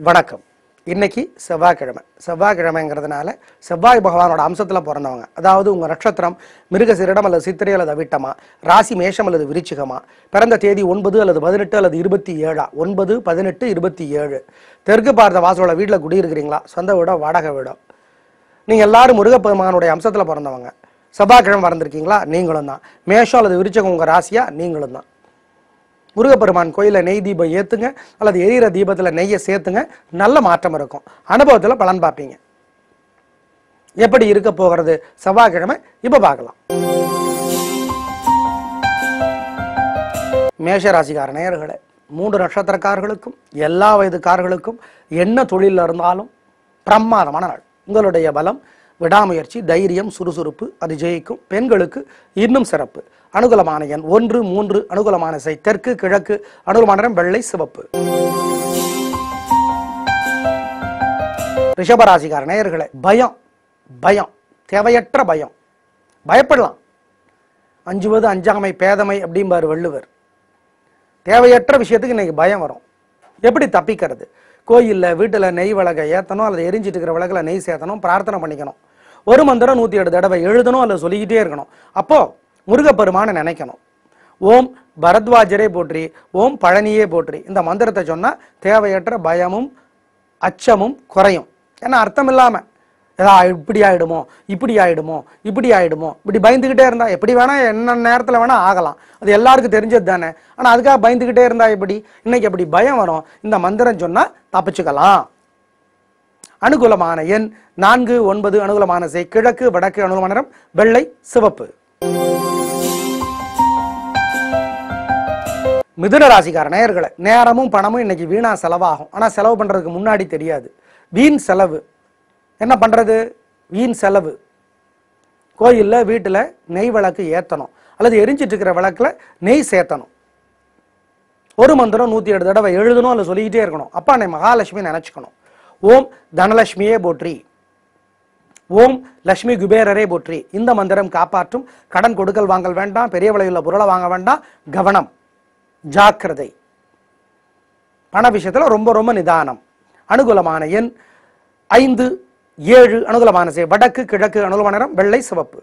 வணக்கம். இன்னைக்கு செவ்வாய்க்கிழமை. செவ்வாய்க்கிழமைங்கிறதுனால செவ்வாய் பகவானோட அம்சத்தில் பிறந்தவங்க, அதாவது உங்கள் நட்சத்திரம் மிருகசீரிடம் அல்லது சித்திரை அல்லது அவிட்டமா, ராசி மேஷம் அல்லது விருச்சிகமா, பிறந்த தேதி 9 அல்லது 18 அல்லது 27, 9, 18, 27, தெற்கு பார்த்த வாசலோட வீட்டில் குடியிருக்கிறீங்களா, சொந்த வீடோ வாடகை வீடோ, நீங்கள் எல்லாரும் முருகப்பெருமானுடைய அம்சத்தில் பிறந்தவங்க. செவ்வாய்க்கிழமை பிறந்திருக்கீங்களா, நீங்களும் தான். மேஷம் அல்லது விருச்சிகம் உங்கள் ராசியா, நீங்களும் தான். முருகப்பெருமான் கோயிலில் நெய் தீபம் ஏற்றுங்க, அல்லது எரியிற தீபத்தில் நெய்யை சேர்த்துங்க, நல்ல மாற்றம் இருக்கும். அனுபவத்தில் பலன் பார்ப்பீங்க. எப்படி இருக்க போகிறது செவ்வாய்க்கிழமை இப்போ பார்க்கலாம். மேஷராசிக்கார நேயர்களே, 3 நட்சத்திரக்காரர்களுக்கும் எல்லா வயதுக்காரர்களுக்கும் என்ன தொழிலில் இருந்தாலும் பிரமாதமான நாள். உங்களுடைய பலம், விடாமுயற்சி, தைரியம், சுறுசுறுப்பு, அது ஜெயிக்கும். பெண்களுக்கு இன்னும் சிறப்பு. அனுகூலமான எண் 1, 3, அனுகூலமான திசை தெற்கு, கிழக்கு, அனுகூலமான நிறம் வெள்ளை, சிவப்பு. ரிஷபராசிக்கார நேயர்களே, பயம் பயம் தேவையற்ற பயம். பயப்படலாம். அஞ்சுவது அஞ்சாமை பேதமை அப்படிம்பாரு வள்ளுவர். தேவையற்ற விஷயத்துக்கு இன்னைக்கு பயம் வரும். எப்படி தப்பிக்கிறது? கோயிலில் வீட்டில் நெய் விளக்கை ஏற்றணும், அல்லது எரிஞ்சிட்டு இருக்கிற விளக்கில் நெய் சேர்த்தணும், பிரார்த்தனை பண்ணிக்கணும். ஒரு மந்திரம் 108 தடவை எழுதணும், அல்லது சொல்லிக்கிட்டே இருக்கணும். அப்போ முருகப்பெருமான நினைக்கணும். ஓம் பரத்வாஜரே போற்றி, ஓம் பழனியே போற்றி. இந்த மந்திரத்தை சொன்னால் தேவையற்ற பயமும் அச்சமும் குறையும். ஏன்னா அர்த்தம் இல்லாமல் ஏதா இப்படி ஆகிடுமோ, இப்படி ஆகிடுமோ, இப்படி ஆகிடுமோ, இப்படி பயந்துக்கிட்டே இருந்தால் எப்படி வேணால் என்ன நேரத்தில் வேணால் ஆகலாம். அது எல்லாருக்கும் தெரிஞ்சது தானே. ஆனால் அதுக்காக பயந்துக்கிட்டே இருந்தால் எப்படி? இன்னைக்கு எப்படி பயம் வரும். இந்த மந்திரம் சொன்னால் தப்பிச்சுக்கலாம். அனுகூலமான எண் 4, 9, அனுகூலமான திசை கிழக்கு, வடக்கு, அனுகூலமான நிறம் வெள்ளை, சிவப்பு. மிதுன ராசிக்கார நேயர்களே, நேரமும் பணமும் இன்னைக்கு வீணா செலவாகும். ஆனால் செலவு பண்ணுறதுக்கு முன்னாடி தெரியாது. வீண் செலவு. என்ன பண்ணுறது? வீண் செலவு. கோயிலில் வீட்டில் நெய் விளக்கு ஏற்றணும், அல்லது எரிஞ்சிட்டு இருக்கிற விளக்கில் நெய் சேர்த்தணும். ஒரு மந்திரம் 108 தடவை எழுதணும், அல்லது சொல்லிக்கிட்டே இருக்கணும். அப்பா அன்னை மகாலட்சுமி நினச்சிக்கணும். ஓம் தனலட்சுமியே போற்றி, ஓம் லட்சுமி குபேரரே போற்றி. இந்த மந்திரம் காப்பாற்றும். கடன் கொடுக்கல் வாங்கல் வேண்டாம், பெரிய விலையுள்ள பொருளை வாங்க வேண்டாம். கவனம், ஜாக்கிரதை. பண விஷயத்தில் ரொம்ப ரொம்ப நிதானம். அனுகூலமான எண் 5, 7, அனுகூலமான திசை வடக்கு, கிழக்கு, அனுகூலமான நிறம் வெள்ளை, சிவப்பு.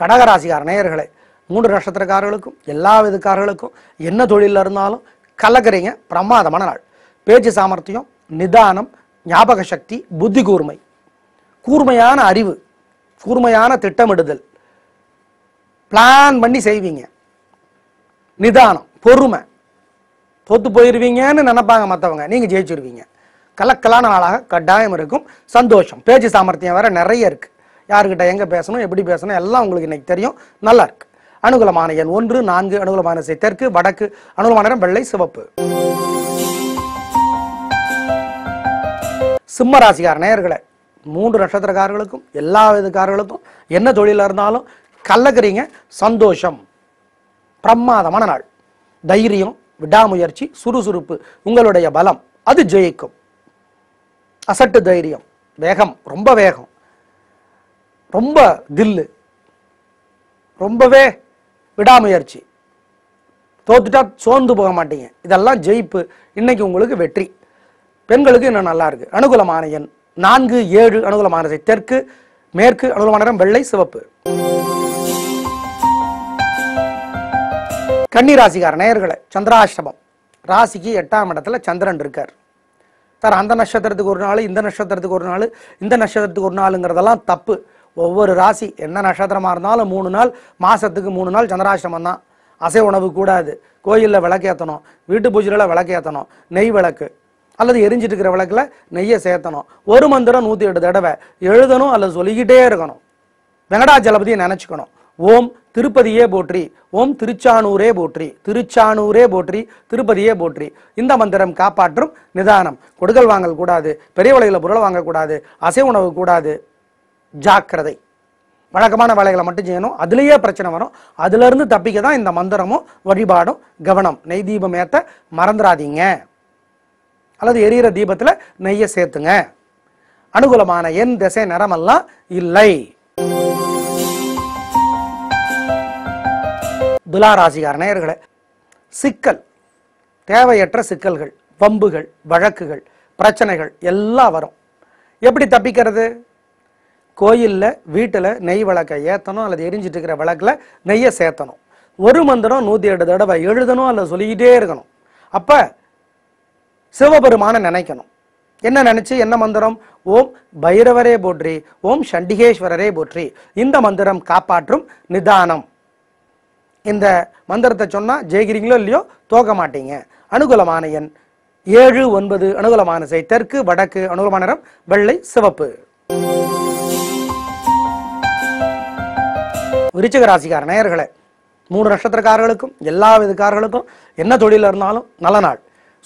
கடகராசிக்கார நேயர்களே, 3 நட்சத்திரக்காரர்களுக்கும் எல்லா விதக்காரர்களுக்கும் என்ன தொழிலில் இருந்தாலும் கலக்கிறீங்க. பிரமாதமான நாள். பேச்சு சாமர்த்தியம், நிதானம், ஞாபக சக்தி, புத்தி கூர்மை, கூர்மையான அறிவு, கூர்மையான திட்டமிடுதல், பிளான் பண்ணி செய்வீங்க. நிதானம், பொறுமை. தோத்து போயிருவீங்கன்னு நினைப்பாங்க மற்றவங்க, நீங்க ஜெயிச்சிருவீங்க. கலக்கலான நாளாக கட்டாயம் இருக்கும். சந்தோஷம். பேச்சு சாமர்த்தியம் வேற நிறைய இருக்கு. யாருக்கிட்ட எங்க பேசணும், எப்படி பேசணும் எல்லாம் உங்களுக்கு இன்னைக்கு தெரியும். நல்லா இருக்கு. அனுகூலமான எண் 1, 4, அனுகூலமான திசை தெற்கு, வடக்கு, அனுகூலமான நிறம் வெள்ளை, சிவப்பு. சிம்ம ராசிக்கார நேயர்களே, 3 நட்சத்திரக்காரர்களுக்கும் எல்லா விதக்காரர்களுக்கும் என்ன தொழிலாக இருந்தாலும் கலக்கிறீங்க. சந்தோஷம். பிரமாதமான நாள். தைரியம், விடாமுயற்சி, சுறுசுறுப்பு, உங்களுடைய பலம், அது ஜெயிக்கும். அசட்டு தைரியம், வேகம், ரொம்ப வேகம், ரொம்ப தில்லு, ரொம்பவே விடாமுயற்சி, தோத்துட்டா சோர்ந்து போக மாட்டீங்க. இதெல்லாம் ஜெயிப்பு. இன்னைக்கு உங்களுக்கு வெற்றி. பெண்களுக்கு இன்னும் நல்லா இருக்கு. அனுகூலமான எண் 4, 7, அனுகூலமான திசை தெற்கு, மேற்கு, அனுகூலமான நிறம் வெள்ளை, சிவப்பு. கன்னி ராசிக்கார நேயர்களே, சந்திராஷ்டமம். ராசிக்கு 8ஆம் இடத்துல சந்திரன் இருக்கார். சார், அந்த நட்சத்திரத்துக்கு ஒரு நாள், இந்த நட்சத்திரத்துக்கு ஒரு நாள், இந்த நட்சத்திரத்துக்கு ஒரு நாளுங்கிறதெல்லாம் தப்பு. ஒவ்வொரு ராசி என்ன நட்சத்திரமா இருந்தாலும் 3 நாள், மாசத்துக்கு 3 நாள் சந்திராஷ்டமம் தான். அசை உணவு கூடாது. கோயிலில் விளக்கேற்றணும், வீட்டு பூஜையில் விளக்கேற்றணும், நெய் விளக்கு அல்லது எரிஞ்சிட்டு இருக்கிற விளக்குல நெய்யை சேர்த்தணும். ஒரு மந்திரம் 108 தடவை எழுதணும், அல்லது சொல்லிக்கிட்டே இருக்கணும். வெங்கடாஜலபதியை நினைச்சுக்கணும். ஓம் திருப்பதியே போற்றி, ஓம் திருச்சானூரே போற்றி, திருச்சானூரே போற்றி, திருப்பதியே போற்றி. இந்த மந்திரம் காப்பாற்றும். நிதானம். கொடுக்கல் வாங்கல் கூடாது, பெரிய விலையில் பொருளை வாங்கக்கூடாது, அசை உணவு கூடாது. ஜாக்கிரதை. வழக்கமான வேலைகளை மட்டும் செய்யணும். அதுலேயே பிரச்சனை வரும். அதுல இருந்து தப்பிக்க தான் இந்த மந்திரமும் வழிபாடும். கவனம். நெய் தீபம் ஏற்ற மறந்துடாதீங்க, அல்லது எரியிற தீபத்துல நெய்யை சேர்த்துங்க. அனுகூலமான எண், திசை, நிறமெல்லாம் இல்லை. துலா ராசிக்கார நேயர்களே, சிக்கல் தேவையற்ற சிக்கல்கள், வம்புகள், வழக்குகள், பிரச்சனைகள் எல்லாம் வரும். எப்படி தப்பிக்கிறது? கோயிலில் வீட்டில் நெய் விளக்கை ஏற்றணும் அல்லது எரிஞ்சிட்டு இருக்கிற விளக்கில் நெய்யை சேர்த்தணும். ஒரு மந்திரம் 108 தடவை எழுதணும் அல்லது சொல்லிக்கிட்டே இருக்கணும். அப்போ சிவபெருமான நினைக்கணும். என்ன நினைச்சு என்ன மந்திரம்? ஓம் பைரவரே போற்றி, ஓம் சண்டிகேஸ்வரரே போற்றி. இந்த மந்திரம் காப்பாற்றும் நிதானம். இந்த மந்திரத்தை சொன்னா ஜெயிக்கிறீங்களோ இல்லையோ தோக்க மாட்டீங்க. அனுகூலமான எண் 7, 9. அனுகூலமான திசை தெற்கு, வடக்கு. அனுகூலமான நிறம் வெள்ளை, சிவப்பு. விருச்சிக ராசிக்கார நேயர்களே, 3 நட்சத்திரக்காரர்களுக்கும் எல்லா விதக்காரர்களுக்கும் என்ன தொழில் இருந்தாலும் நல்ல நாள்.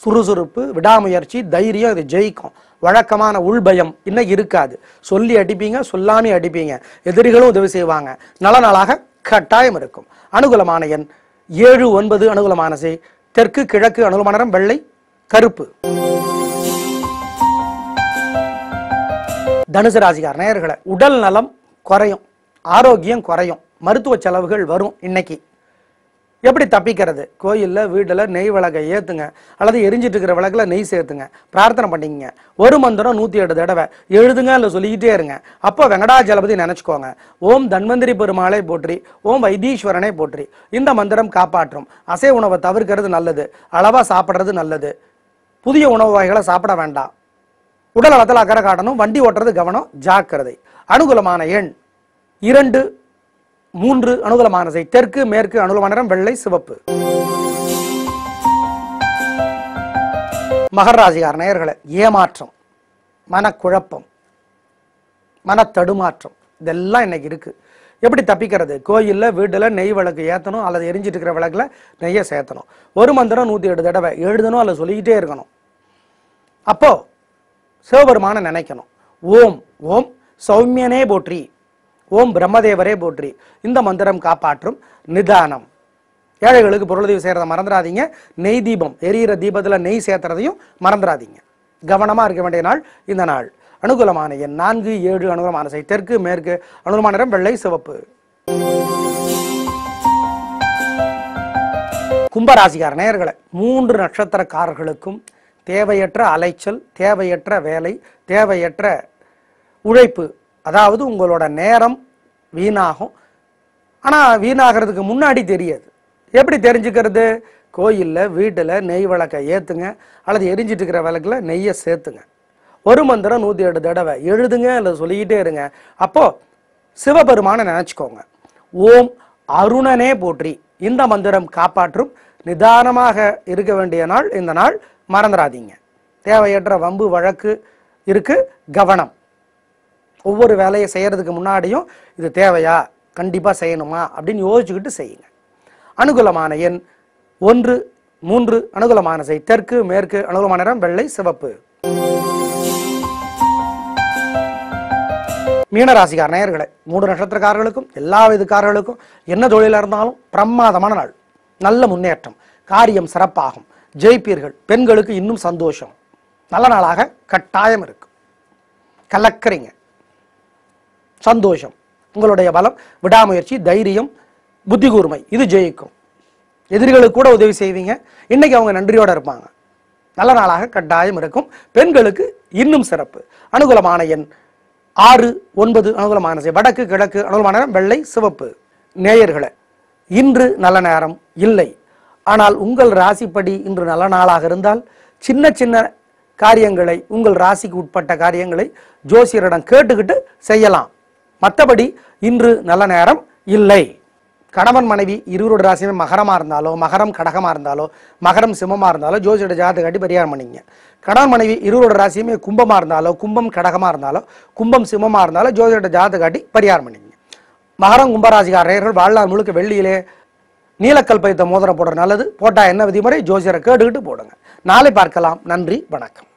சுறுசுறுப்பு, விடாமுயற்சி, தைரியம், இது ஜெயிக்கும். வழக்கமான உள்பயம் இன்னைக்கு இருக்காது. சொல்லி அடிப்பீங்க, சொல்லாமே அடிப்பீங்க. எதிரிகளும் உதவி செய்வாங்க. நல்ல நாளாக கட்டாயம் இருக்கும். அனுகூலமான எண் 7, 9. அனுகூலமான திசை தெற்கு, கிழக்கு. அனுகூலமான நிறம் வெள்ளை, கருப்பு. தனுசு ராசிக்கார நேயர்களே, உடல் நலம் குறையும், ஆரோக்கியம் குறையும், மருத்துவ செலவுகள் வரும். இன்னைக்கு எப்படி தப்பிக்கிறது? கோயிலில் வீட்டில் நெய் விளக்கை ஏற்றுங்க அல்லது எரிஞ்சிட்டு இருக்கிற விளக்கில் நெய் சேர்த்துங்க. பிரார்த்தனை பண்ணிக்கங்க. ஒரு மந்திரம் 108 தடவை எழுதுங்க இல்லை சொல்லிக்கிட்டே இருங்க. அப்போ வெங்கடாஜலபதி நினச்சிக்கோங்க. ஓம் தன்வந்திரி பெருமாளை போற்றி, ஓம் வைத்தீஸ்வரனை போற்றி. இந்த மந்திரம் காப்பாற்றும். அசை உணவை தவிர்க்கிறது நல்லது. அளவாக சாப்பிட்றது நல்லது. புதிய உணவு வகைகளை சாப்பிட வேண்டாம். உடல் நலத்தில் அக்கறை காட்டணும். வண்டி ஓட்டுறது கவனம், ஜாக்கிரதை. அனுகூலமான எண் 2, 3. அனுகூலமான திசை தெற்கு, மேற்கு. அனுகூலமான நிறம் வெள்ளை, சிவப்பு. மகர ராசிக்கார நேயர்களே, ஏமாற்றம், மனக்குழப்பம், மனத்தடுமாற்றம் இதெல்லாம் இன்னைக்கு இருக்கு. எப்படி தப்பிக்கிறது? கோயிலில் வீட்டில் நெய் விளக்கு ஏற்றணும் அல்லது எரிஞ்சிட்டு இருக்கிற விளக்கில் நெய்யை சேர்த்தணும். ஒரு மந்திரம் 108 தடவை எழுதணும் அல்லது சொல்லிக்கிட்டே இருக்கணும். அப்போ சிவபெருமான நினைக்கணும். ஓம் ஓம் சௌமியனே போற்றி, ஓம் பிரம்மதேவரே போற்றி. இந்த மந்திரம் காப்பாற்றும் நிதானம். ஏழைகளுக்கு பொருளுதவி செய்யறத மறந்துடாதீங்க. நெய் தீபம் எரியிற தீபத்தில் நெய் சேர்த்துறதையும் மறந்துடாதீங்க. கவனமா இருக்க வேண்டிய நாள் இந்த நாள். அனுகூலமான எண் 4, 7. அனுகூலமான திசை தெற்கு, மேற்கு. அனுகூலமான நிறம் வெள்ளை, சிவப்பு. கும்பராசிக்கார நேயர்களே, 3 நட்சத்திரக்காரர்களுக்கும் தேவையற்ற அலைச்சல், தேவையற்ற வேலை, தேவையற்ற உழைப்பு, அதாவது உங்களோட நேரம் வீணாகும். ஆனால் வீணாகிறதுக்கு முன்னாடி தெரியாது. எப்படி தெரிஞ்சுக்கிறது? கோயிலில் வீட்டில் நெய் விளக்கை ஏற்றுங்க அல்லது எரிஞ்சிட்டு இருக்கிற விளக்கில் நெய்யை சேர்த்துங்க. ஒரு மந்திரம் 108 தடவை எழுதுங்க அல்லது சொல்லிக்கிட்டே இருங்க. அப்போ சிவபெருமான நினச்சிக்கோங்க. ஓம் அருணனே போற்றி. இந்த மந்திரம் காப்பாற்றும். நிதானமாக இருக்க வேண்டிய நாள் இந்த நாள், மறந்துடாதீங்க. தேவையற்ற வம்பு வழக்கு இருக்கு, கவனம். ஒவ்வொரு வேலையை செய்யறதுக்கு முன்னாடியும் இது தேவையா, கண்டிப்பாக செய்யணுமா அப்படின்னு யோசிச்சுக்கிட்டு செய்யுங்க. அனுகூலமான எண் 1, 3. அனுகூலமான திசை தெற்கு, மேற்கு. அனுகூலமான நிறம் வெள்ளை, சிவப்பு. மீனராசிக்கார நேயர்களே, 3 நட்சத்திரக்காரர்களுக்கும் எல்லா விதக்காரர்களுக்கும் என்ன தொழிலாக இருந்தாலும் பிரமாதமான நாள். நல்ல முன்னேற்றம், காரியம் சிறப்பாகும், ஜெயிப்பீர்கள். பெண்களுக்கு இன்னும் சந்தோஷம். நல்ல நாளாக கட்டாயம் இருக்கும். கலக்கிறீங்க, சந்தோஷம். உங்களுடைய பலம், விடாமுயற்சி, தைரியம், புத்தி கூர்மை இது ஜெயிக்கும். எதிரிகளுக்கு கூட உதவி செய்வீங்க. இன்னைக்கு அவங்க நன்றியோட இருப்பாங்க. நல்ல நாளாக கட்டாயம் இருக்கும். பெண்களுக்கு இன்னும் சிறப்பு. அனுகூலமான எண் 6, 9. அனுகூலமான திசை வடக்கு, கிழக்கு. அனுகூலமான நேரம் வெள்ளை, சிவப்பு. நேயர்களே, இன்று நல்ல நேரம் இல்லை. ஆனால் உங்கள் ராசிப்படி இன்று நல்ல நாளாக இருந்தால் சின்ன சின்ன காரியங்களை, உங்கள் ராசிக்கு உட்பட்ட காரியங்களை ஜோசியரிடம் கேட்டுக்கிட்டு செய்யலாம். மற்றபடி இன்று நல்ல நேரம் இல்லை. கணவன் மனைவி இருவரோட ராசியுமே மகரமாக இருந்தாலோ, மகரம் கடகமாக இருந்தாலோ, மகரம் சிம்மமாக இருந்தாலோ ஜோசியோட ஜாதகத்தை காட்டி பரிகாரம் பண்ணிங்க. கணவன் மனைவி இருவரோட ராசியுமே கும்பமாக இருந்தாலோ, கும்பம் கடகமாக இருந்தாலோ, கும்பம் சிம்மமாக இருந்தாலோ ஜோசியோட ஜாதகத்தை காட்டி பரிகாரம் பண்ணிங்க. மகரம் கும்பராசிக்காரர்கள் வாழ்நாள் முழுக்க வெள்ளியிலே நீலக்கல் பைத்த மோதிரம் போடுற நல்லது. போட்டால் என்ன விதிமுறை ஜோசியரை கேட்டுக்கிட்டு போடுங்க. நாளை பார்க்கலாம். நன்றி, வணக்கம்.